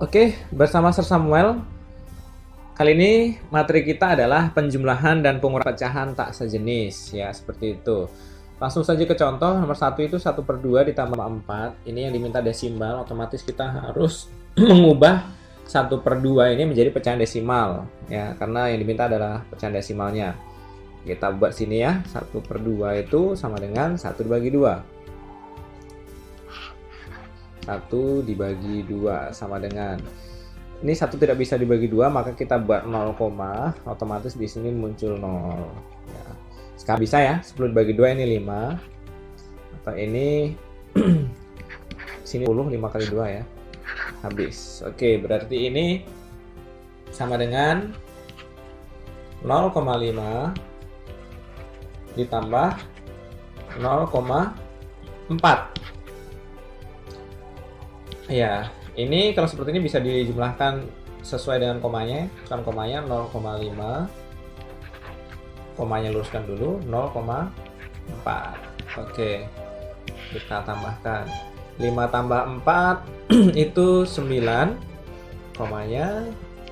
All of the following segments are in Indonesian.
Oke, bersama Sir Samuel. Kali ini materi kita adalah penjumlahan dan pengurangan pecahan tak sejenis, ya seperti itu. Langsung saja ke contoh, nomor 1 itu 1/2 ditambah 4. Ini yang diminta desimal, otomatis kita harus mengubah 1/2 ini menjadi pecahan desimal, ya karena yang diminta adalah pecahan desimalnya. Kita buat sini ya, 1/2 itu sama dengan 1 dibagi 2. 1 dibagi 2 sama dengan, ini 1 tidak bisa dibagi 2, maka kita buat 0, otomatis di sini muncul 0 ya. Sekarang bisa ya, 10 dibagi 2 ini 5, atau ini sini 10, 5 kali 2 ya, habis. Oke, berarti ini sama dengan 0,5 ditambah 0,4. Ya, ini kalau seperti ini bisa dijumlahkan sesuai dengan komanya. Kan komanya 0,5, komanya luruskan dulu 0,4. Oke, kita tambahkan 5 tambah 4 itu 9, komanya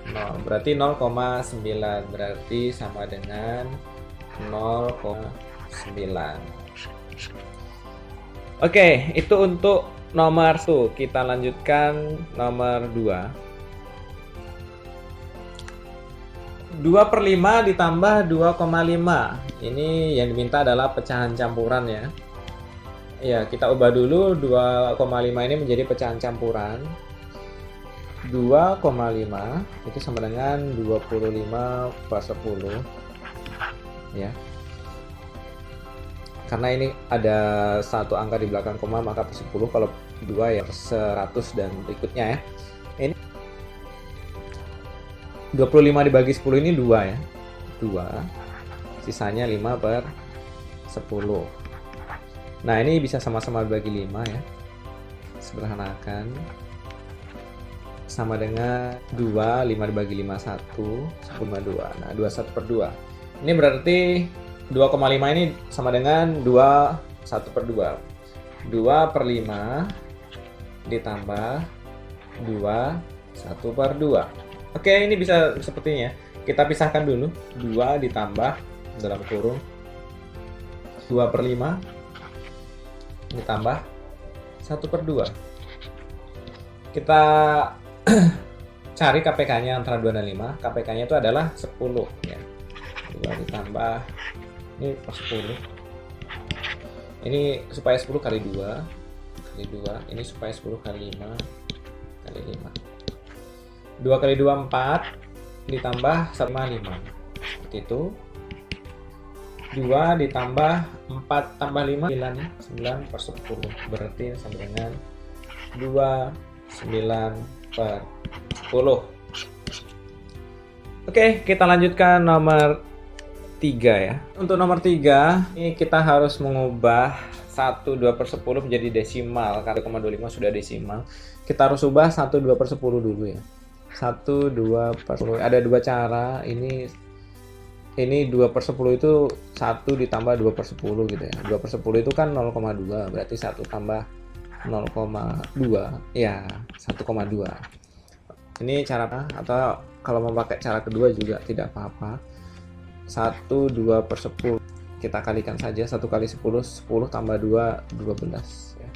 0, berarti 0,9, berarti sama dengan 0,9. Oke, itu untuk nomor 1. Kita lanjutkan nomor 2. 2/5 ditambah 2,5. Ini yang diminta adalah pecahan campuran ya. Ya, kita ubah dulu 2,5 ini menjadi pecahan campuran. 2,5 itu sama dengan 25/10. Ya. Karena ini ada satu angka di belakang koma, maka per 10, kalau 2 ya per 100 dan berikutnya ya. Ini 25 dibagi 10 ini 2 ya. 2. Sisanya 5/10. Nah, ini bisa sama-sama dibagi 5 ya. Sederhanakan. Sama dengan 2, 5 dibagi 5, 1, 10/2. Nah, 21/2. Ini berarti 2,5 ini sama dengan 2, 1/2. 2/5 ditambah 2, 1/2. Oke, ini bisa sepertinya. Kita pisahkan dulu. 2 ditambah dalam kurung 2/5 ditambah 1/2. Kita cari KPK-nya antara 2 dan 5. KPK-nya itu adalah 10 ya. 2 ditambah, ini per 10. Ini supaya 10 kali 2 kali 2, ini supaya 10 kali 5 kali 5. 2 kali 2 4 ditambah 5 seperti itu. 2 ditambah 4 tambah 5 9 ya, 9/10, berarti sama dengan 29/10. Oke, kita lanjutkan nomor 3 ya. Untuk nomor 3, ini kita harus mengubah 1/2/10 menjadi desimal. Karena 0,25 sudah desimal. Kita harus ubah 1/2/10 dulu ya. 1/2/10. Ada dua cara. Ini 2/10 itu 1 ditambah 2/10 gitu ya. 2/10 itu kan 0,2, berarti 1 tambah 0,2 ya 1,2. Ini cara apa? Atau kalau mau pakai cara kedua juga tidak apa-apa. 1/2/10 kita kalikan saja. 1 kali 10, 10 tambah 2, 12 ya.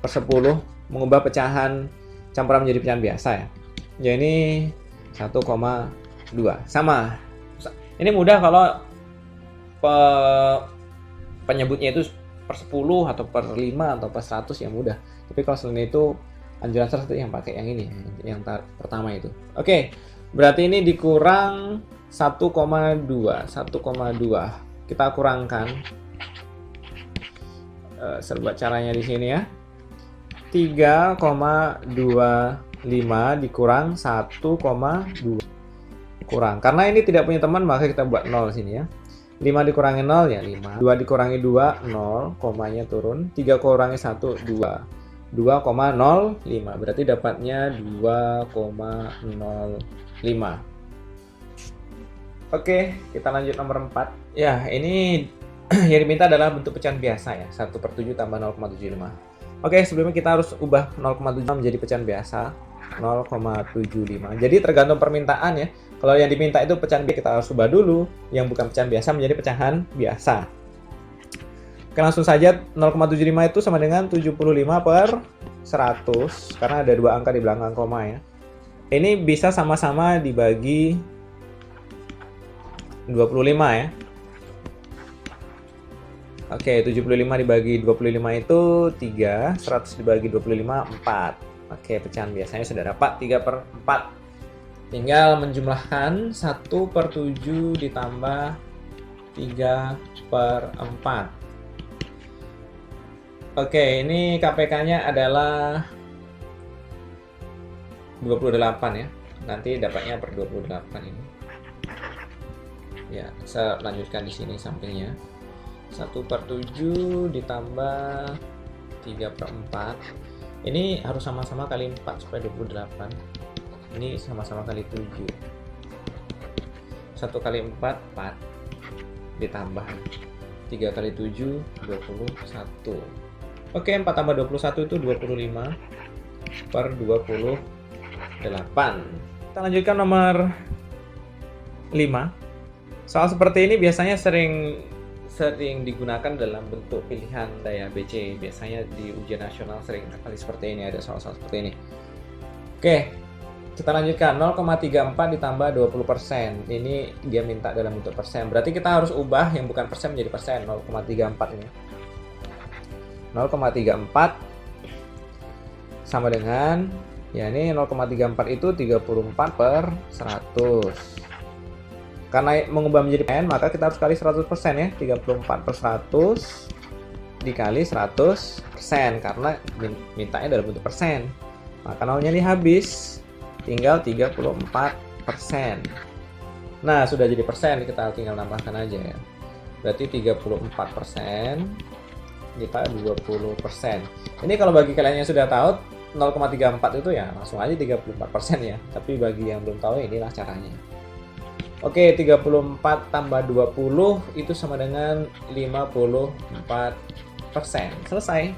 Per 10 mengubah pecahan campuran menjadi pecahan biasa ya. Ya, ini 1,2 sama. Ini mudah kalau penyebutnya itu per 10 atau per 5 atau per 100 ya mudah. Tapi kalau selain itu anjuran saya yang pakai yang ini, yang pertama itu. Oke, berarti ini dikurang 1,2. Kita kurangkan. Serba caranya di sini ya. 3,25 dikurang 1,2. Kurang. Karena ini tidak punya teman, maka kita buat 0 sini ya. 5 dikurangi 0 ya 5. 2 dikurangi 2, 0, komanya turun. 3 kurangi 1, 2. 2,05. Berarti dapatnya 2,05. Oke, kita lanjut nomor 4. Ya, ini yang diminta adalah bentuk pecahan biasa ya. 1/7 tambah 0,75. Oke, sebelumnya kita harus ubah 0,75 menjadi pecahan biasa. 0,75. Jadi tergantung permintaan ya. Kalau yang diminta itu pecahan biasa, kita harus ubah dulu. Yang bukan pecahan biasa menjadi pecahan biasa. Oke, langsung saja 0,75 itu sama dengan 75 per 100. Karena ada dua angka di belakang koma ya. Ini bisa sama-sama dibagi 25 ya. Oke, 75 dibagi 25 itu 3, 100 dibagi 25, 4. Oke, pecahan biasanya sudah dapat 3 per 4. Tinggal menjumlahkan 1 per 7 ditambah 3 per 4. Oke, ini KPK-nya adalah 28 ya. Nanti dapatnya per 28 ini. Ya, saya lanjutkan di sini sampingnya. 1 per 7 ditambah 3 per 4. Ini harus sama-sama kali 4 supaya 28. Ini sama-sama kali 7. 1 kali 4, 4. Ditambah 3 kali 7, 21. Oke, 4 tambah 21 itu 25 per 28. Kita lanjutkan nomor 5. Soal seperti ini biasanya sering digunakan dalam bentuk pilihan daya BC. Biasanya di ujian nasional sering kali seperti ini, ada soal-soal seperti ini. Oke, kita lanjutkan. 0,34 ditambah 20%. Ini dia minta dalam bentuk persen. Berarti kita harus ubah yang bukan persen menjadi persen. 0,34 ini. 0,34 sama dengan, ya ini 0,34 itu 34 per 100. Karena mengubah menjadi persen, maka kita harus kali 100% ya. 34 per 100 dikali 100%. Karena mintanya dalam bentuk persen. Maka nolnya ini habis. Tinggal 34%. Nah, sudah jadi persen. Kita tinggal nambahkan aja ya. Berarti 34% ditambah 20%. Ini kalau bagi kalian yang sudah tahu 0,34 itu ya langsung aja 34% ya. Tapi bagi yang belum tahu, inilah caranya. Oke, 34 tambah 20 itu sama dengan 54%. Selesai.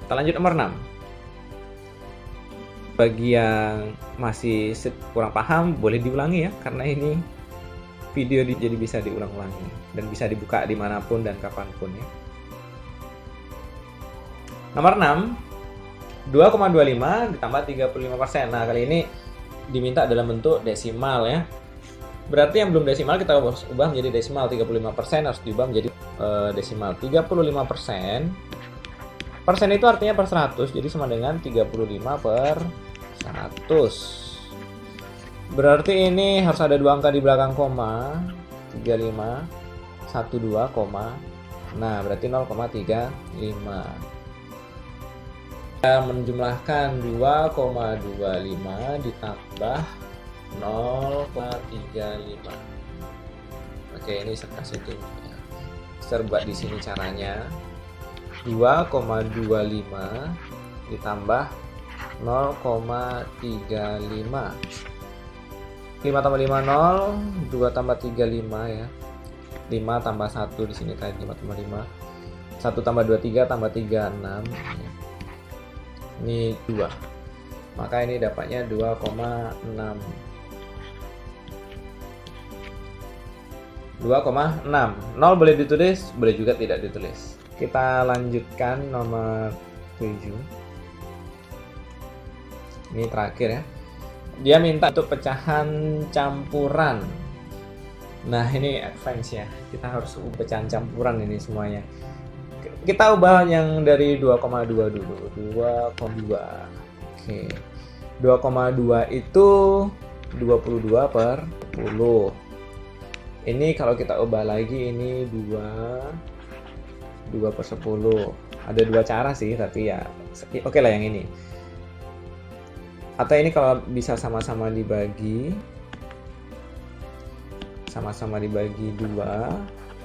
Kita lanjut nomor 6. Bagi yang masih kurang paham, boleh diulangi ya. Karena ini video jadi bisa diulang-ulangi. Dan bisa dibuka dimanapun dan kapanpun ya. Nomor 6. 2,25 ditambah 35%. Nah, kali ini diminta dalam bentuk desimal ya. Berarti yang belum desimal kita harus ubah menjadi desimal. 35% harus diubah menjadi desimal. 35%. Persen itu artinya per 100. Jadi sama dengan 35 per 100. Berarti ini harus ada dua angka di belakang koma. 35, 12, koma. Nah, berarti 0,35. Kita menjumlahkan 2,25 ditambah 0,35. Oke, ini saya kasih tuh. Saya buat di sini caranya. 2,25 ditambah 0,35. 5 tambah 5 0, 2 tambah 3 5 ya. 5 tambah 1 di sini tadi 5 tambah 5. 1 tambah 2 3 tambah 3 6. Ini 2. Maka ini dapatnya 2,6. 2,6. 0 boleh ditulis, boleh juga tidak ditulis. Kita lanjutkan nomor 7. Ini terakhir ya. Dia minta untuk pecahan campuran. Nah, ini advance ya. Kita harus pecahan campuran ini semuanya. Kita ubah yang dari 2,2 dulu. 2,2. Oke. 2,2 itu 22 per 10. Ini kalau kita ubah lagi ini 2 per 10. Ada dua cara sih, tapi ya oke lah yang ini. Atau ini kalau bisa sama-sama dibagi 2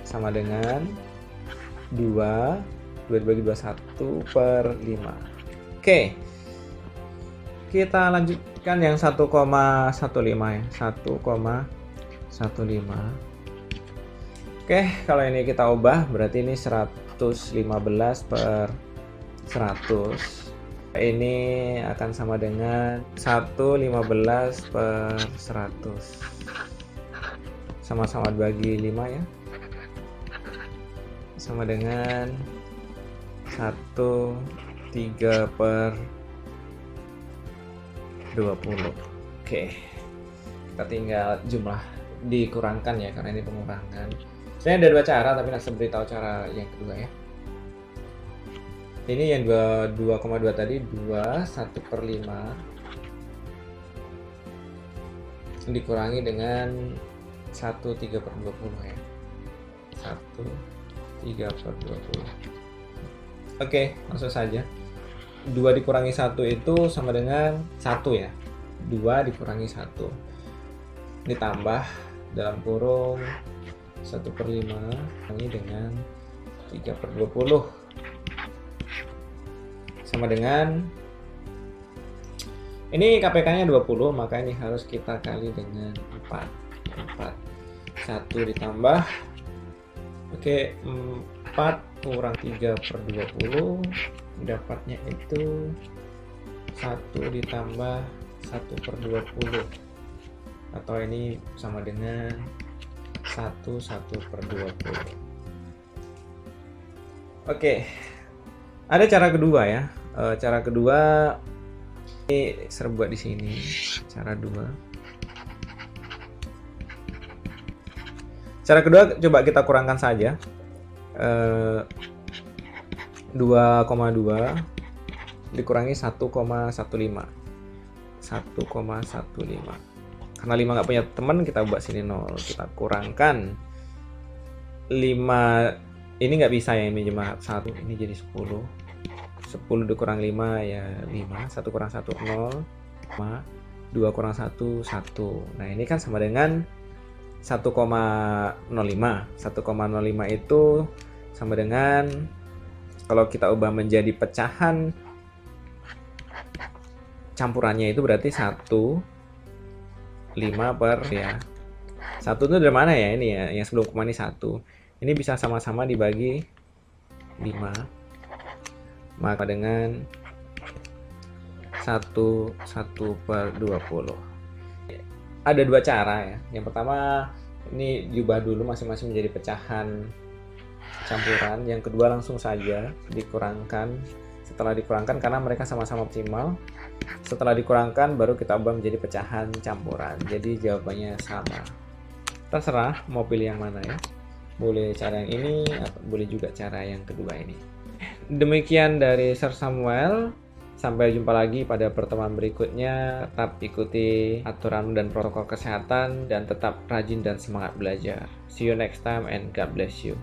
sama dengan 2 dibagi 21 per 5. Oke. Kita lanjutkan yang 1,15 ya. 1,15. Oke, kalau ini kita ubah berarti ini 115 per 100. Ini akan sama dengan 1,15 per 100. Sama-sama bagi 5 ya. Sama dengan 1,3 per 20. Oke. Kita tinggal jumlah dikurangkan ya, karena ini pengurangan. Sebenarnya ada dua cara, tapi saya beritahu cara yang kedua ya. Ini yang 2,2 tadi 1/5 dikurangi dengan 1,3 per 20 ya. 1,3 per 20. Oke, langsung saja. 2 dikurangi 1 itu sama dengan 1 ya. 2 dikurangi 1 ditambah dalam kurung 1/5 ini dengan 3 per 20 sama dengan, ini KPK nya 20, maka ini harus kita kali dengan 4. 1 ditambah, oke, 4 kurang 3 per 20 dapatnya itu 1 ditambah 1 per 20, atau ini sama dengan 1 per 20. Oke, ada cara kedua ya. Cara kedua ini saya buat di sini. Cara kedua coba kita kurangkan saja. 2,2 dikurangi 1,15. 1,15. Karena 5 nggak punya teman, kita buat sini 0. Kita kurangkan 5. Ini nggak bisa ya, ini cuma 1. Ini jadi 10. 10 dikurang 5 ya 5. 1 kurang 1 0. 2 kurang 1 1. Nah ini kan sama dengan 1,05. 1,05 itu sama dengan, kalau kita ubah menjadi pecahan campurannya itu berarti 1,5 per ya. 1 itu dari mana ya, ini ya yang sebelum koma ini 1. Ini bisa sama-sama dibagi 5. Maka dengan 1 per 20. Ada dua cara ya. Yang pertama ini diubah dulu masing-masing menjadi pecahan campuran. Yang kedua langsung saja dikurangkan. Setelah dikurangkan, karena mereka sama-sama optimal, setelah dikurangkan baru kita ubah menjadi pecahan campuran. Jadi jawabannya sama. Terserah mau pilih yang mana ya. Boleh cara yang ini atau boleh juga cara yang kedua ini. Demikian dari Sir Samuel. Sampai jumpa lagi pada pertemuan berikutnya. Tetap ikuti aturan dan protokol kesehatan dan tetap rajin dan semangat belajar. See you next time and God bless you.